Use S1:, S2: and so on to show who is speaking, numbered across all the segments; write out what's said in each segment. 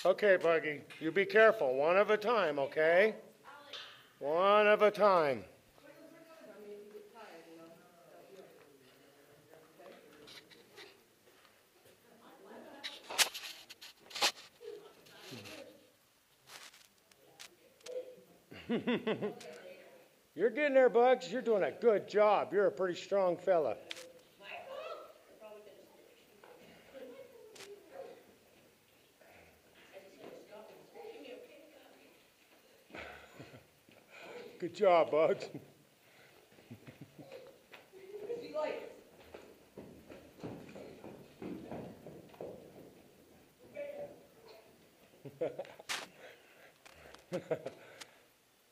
S1: Okay, Buggy, you be careful. One at a time, okay? One at a time. You're getting there, Bugs. You're doing a good job. You're a pretty strong fella. Good job, Bugs.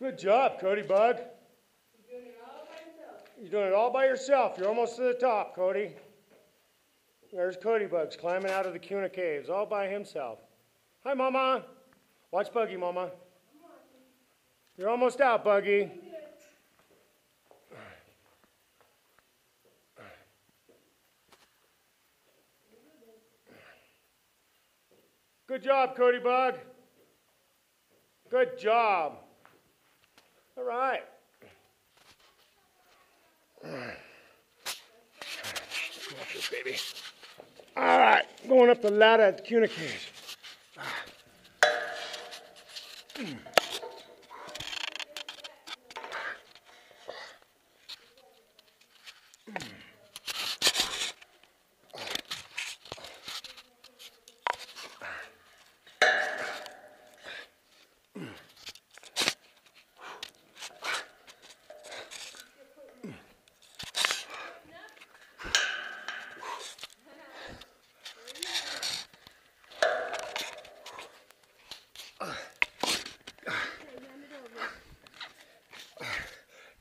S1: Good job, Cody Bug. You're doing it all by yourself. You're almost to the top, Cody. There's Cody Bugs climbing out of the Kuna Caves all by himself. Hi, Mama. Watch Buggy, Mama. You're almost out, Buggy. Good job, Cody Bug. Good job. All right. Come on, baby. All right, going up the ladder at the Kuna Caves.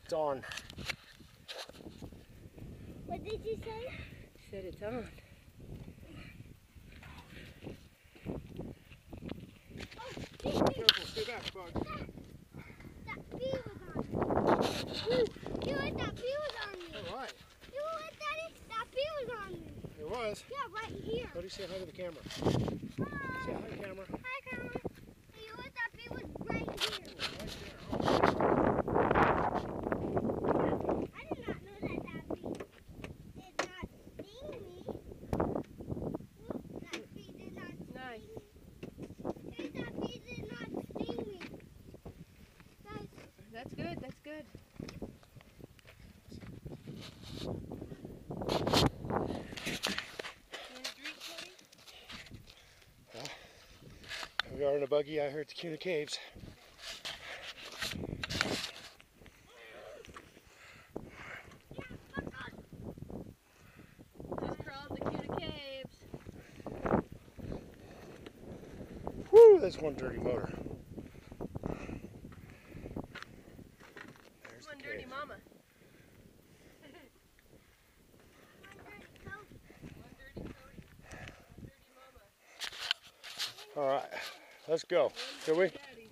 S1: It's on.
S2: What did you say?
S3: I said it's on.
S1: Careful, stay back, Bug.
S2: That bee was on me. You let that bee was on me.
S1: All right.
S2: You let that bee was on me.
S1: It was.
S2: Yeah, right here.
S1: Cody, say hi to the camera.
S2: Hi.
S1: Say hi, camera.
S2: Hi, camera. You let that bee was right here. I did not know that bee did not sting me. That bee did not sting
S3: Nice.
S2: me. That bee did not sting me. Guys,
S3: That's good. That's good.
S1: We are in a buggy out here at the Kuna Caves.
S3: Just crawled the Kuna Caves.
S1: Whew, that's one dirty motor. There's
S3: One
S1: the
S3: dirty
S1: cave.
S3: mama.
S1: All right, let's go. Shall we?
S3: Daddy.